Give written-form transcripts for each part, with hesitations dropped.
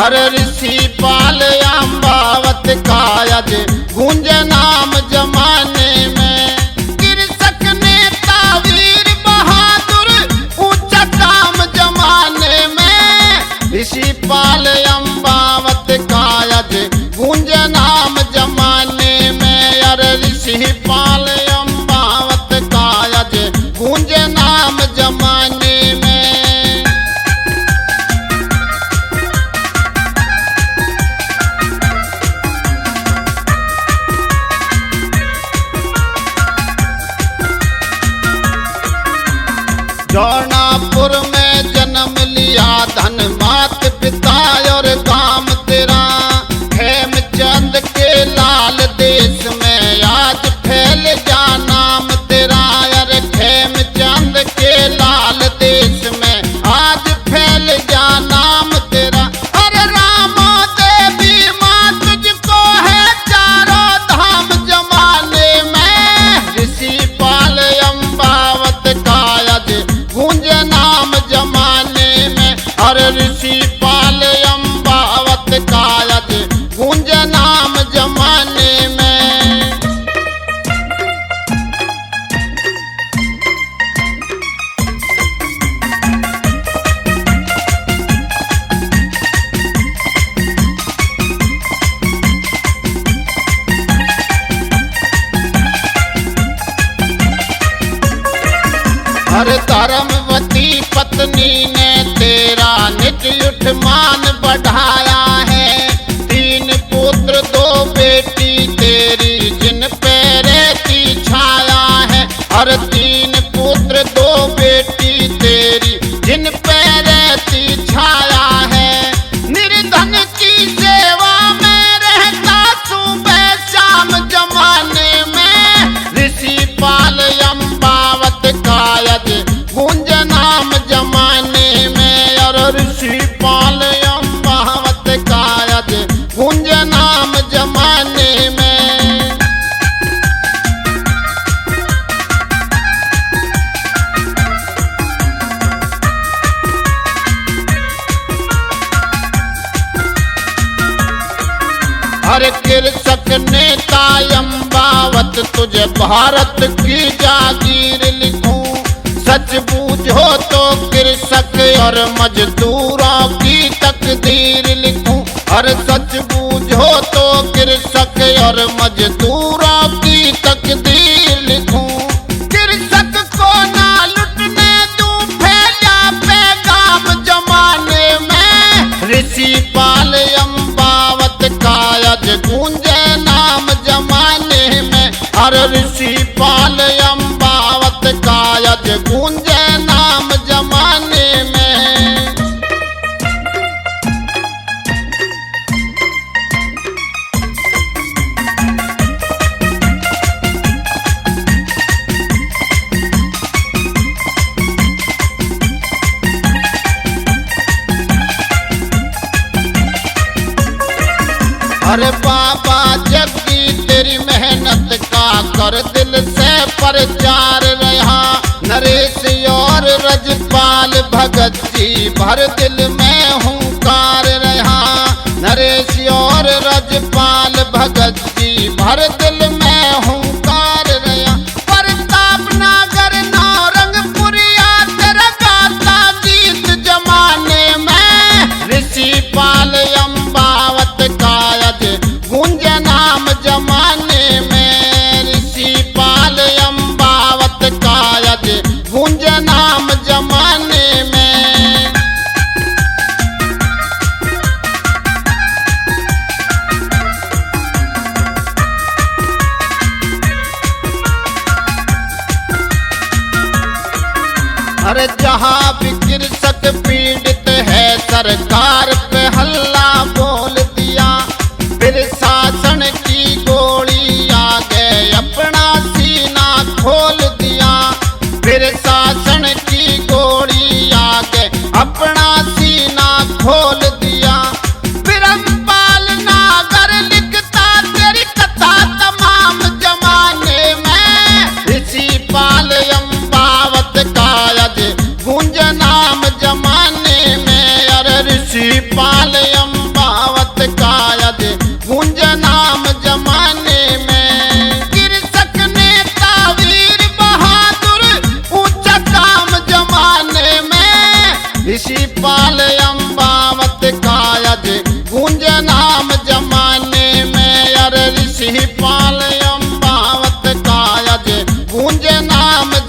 अरे ऋषि पाल अम्बावत का यज गूंज नाम जमाने में। कृषक नेता वीर बहादुर ऊंचा काम जमाने में। ऋषि पाल अम्बावत का यज गूंज नाम जमाने में। अरे ऋषि पाल अम्बावत का यज गूंज नाम जमाने में। जौनापुर में जन्म लिया धन मात पिता और काम तेरा। हेमचंद के लाल देश में आज फैल जा नाम तेरा। अरे हेमचंद के लाल देश में आज फैल जा नाम तेरा। अरे रामा देवी माँ तुझको है चारों धाम जमाने में। ऋषि पाल अम्बावत का यज गूंज नाम जमाने में। अरे ऋषि पाल अम्बावत का यज गूंज नाम जमाने में। अरे धर्मवती पत्नी ने तेरा नित्युठ मान बढ़ाया है। 3 पुत्र 2 बेटी तेरी जिन पे रहती छाया है। अरे 3 पुत्र 2 बेटी तेरी जिन पे रहती छाया है। निर्धन की सेवा में रहता सुबह शाम जमाने में। ऋषि पाल अम्बावत का यज गूंज नाम जमाने में। और ऋषि पाल अम्बावत का यज गूंज नाम जमाने में। हर कृषक नेता अम्बावत तुझे भारत की जागीर लिखूं। सच बूझो तो कृषक और मजदूरों की तकदीर लिखूं। हर सच बूझो तो कृषक और मजदूरों की तकदीर लिखूं। कृषक को ना लुटने दूं फैला पैगाम जमाने में। ऋषि पाल अम्बावत का यज गूंज नाम जमाने में। अरे ऋषि पाल अम्बावत का यज गूंज नाम जमाने में। अरे बाबा जग्गी तेरी मेहनत का कर दिल से प्रचार रहा। नरेश और रजपाल भगत जी भर दिल में हुंकार रहा। नरेश और रजपाल भगत जी भर दिल में हुंकार रहा। प्रताप नगर नौरंगपुरिया तेरा गाता गीत जमाने में। ऋषि पाल अम्बावत का यज गूंज नाम जमाने में। ऋषि पाल अम्बावत का यज गूंज नाम जमाने में। अरे जहाँ भी कृषक पीड़ित है सरकार पे हल्ला बोल दिया। फिर शासन की गोली आगे अपना सीना खोल दिया। फिर शासन की गोली आगे अपना सीना खोल दिया। बिरमपाल नागर लिखता तेरी कथा तमाम जमाने में। ऋषि पाल अम्बावत का यज गूंज नाम जमाने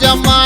जमा